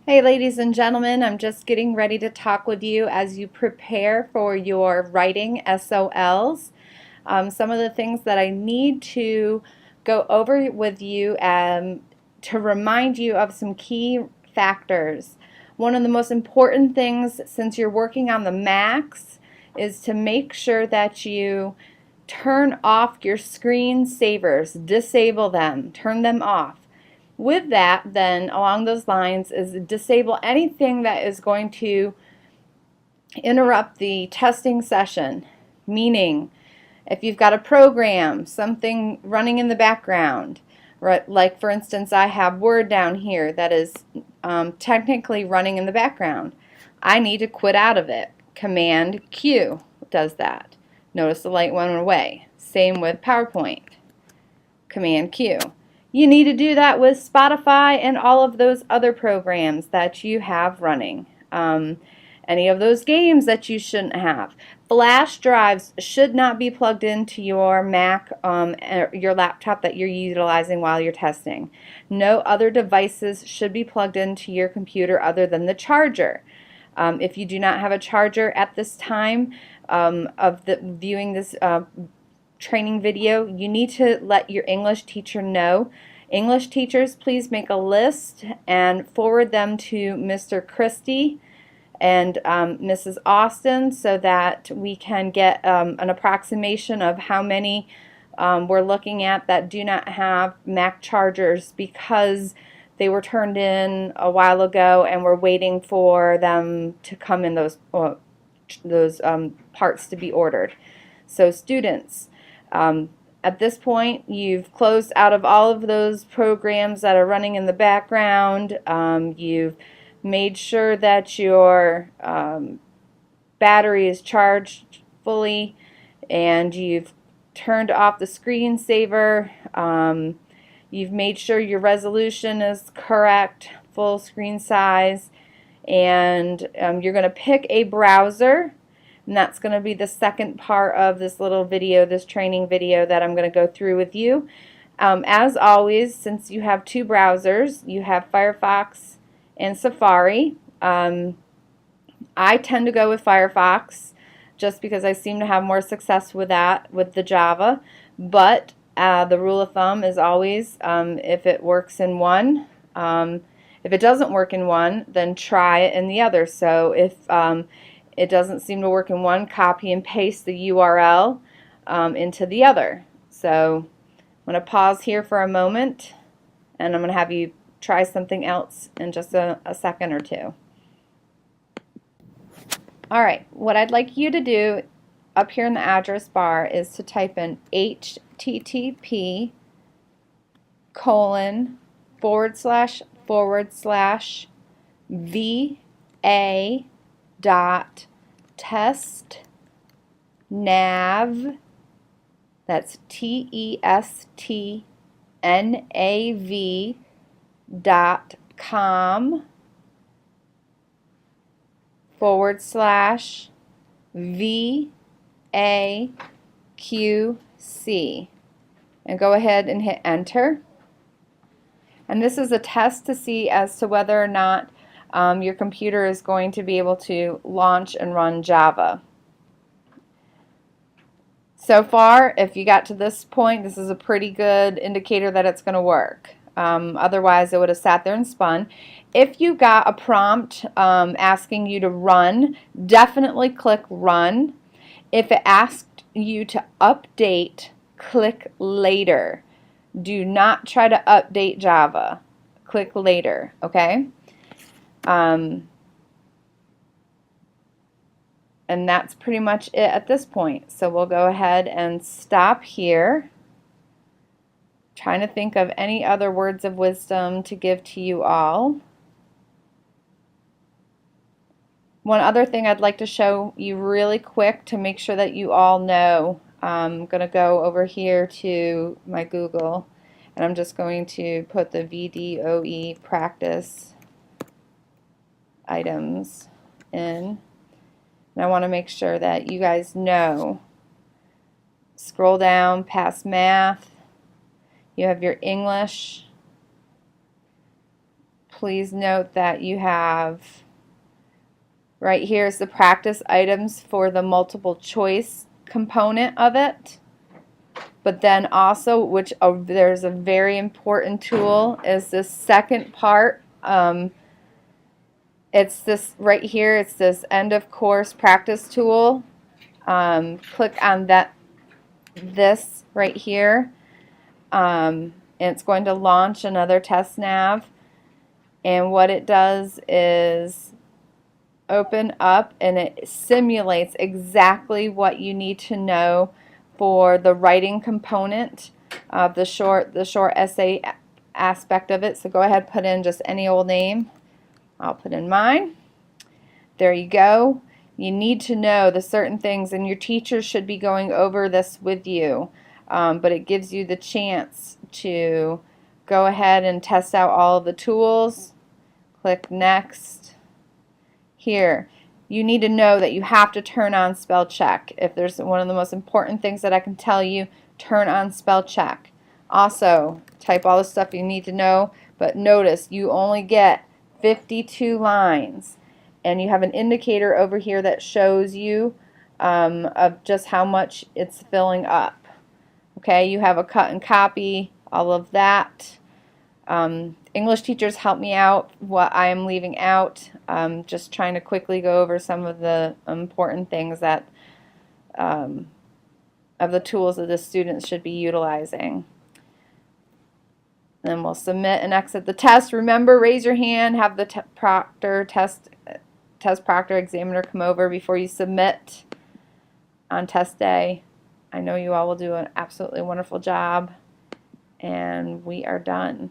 Hey ladies and gentlemen, I'm just getting ready to talk with you as you prepare for your writing SOLs. Some of the things that I need to go over with you to remind you of some key factors. One of the most important things since you're working on the Macs is to make sure that you turn off your screensavers, disable them, turn them off. With that, then, along those lines, is disable anything that is going to interrupt the testing session, meaning if you've got a program, something running in the background, right, like for instance I have Word down here that is technically running in the background. I need to quit out of it. Command Q does that. Notice the light went away. Same with PowerPoint. Command Q. You need to do that with Spotify and all of those other programs that you have running. Any of those games that you shouldn't have. Flash drives should not be plugged into your Mac, your laptop that you're utilizing while you're testing. No other devices should be plugged into your computer other than the charger. If you do not have a charger at this time of viewing this training video, you need to let your English teacher know. English teachers, please make a list and forward them to Mr. Christie and Mrs. Austin so that we can get an approximation of how many we're looking at that do not have Mac chargers, because they were turned in a while ago and we're waiting for them to come in, those parts to be ordered. So students, at this point, you've closed out of all of those programs that are running in the background. You've made sure that your battery is charged fully, and you've turned off the screensaver. You've made sure your resolution is correct, full screen size, and you're going to pick a browser. And that's going to be the second part of this little video, this training video that I'm going to go through with you. As always, since you have two browsers, you have Firefox and Safari. I tend to go with Firefox just because I seem to have more success with that, with the Java. But the rule of thumb is always, if it works in one, if it doesn't work in one, then try it in the other. So if it doesn't seem to work in one, copy and paste the URL into the other. So I'm going to pause here for a moment, and I'm going to have you try something else in just a second or two. Alright, what I'd like you to do up here in the address bar is to type in http:// va.testnav, that's TESTNAV.com/VAQC, and go ahead and hit enter. And this is a test to see as to whether or not your computer is going to be able to launch and run Java. So far, if you got to this point, this is a pretty good indicator that it's going to work. Otherwise, it would have sat there and spun. If you got a prompt asking you to run, definitely click run. If it asked you to update, click later. Do not try to update Java. Click later, okay? And that's pretty much it at this point. So we'll go ahead and stop here. Trying to think of any other words of wisdom to give to you all. One other thing I'd like to show you really quick to make sure that you all know. I'm going to go over here to my Google, and I'm just going to put the VDOE practice items in. And I want to make sure that you guys know. Scroll down past math. You have your English. please note that you have right here is the practice items for the multiple choice component of it. But then also, which there's a very important tool, is this second part. It's this right here. It's this end of course practice tool. Click on this right here. And it's going to launch another test nav. And what it does is open up and it simulates exactly what you need to know for the writing component of the short essay aspect of it. So go ahead, put in just any old name. I'll put in mine. There you go. You need to know the certain things, and your teachers should be going over this with you, but it gives you the chance to go ahead and test out all of the tools. Click next. Here, you need to know that you have to turn on spell check. If there's one of the most important things that I can tell you, turn on spell check. Also, type all the stuff you need to know, but notice you only get 52 lines, and you have an indicator over here that shows you of just how much it's filling up. Okay, you have a cut and copy, all of that. English teachers help me out what I am leaving out. Just trying to quickly go over some of the important things that of the tools that the students should be utilizing. Then we'll submit and exit the test. Remember, raise your hand, have the test proctor examiner come over before you submit on test day. I know you all will do an absolutely wonderful job, and we are done.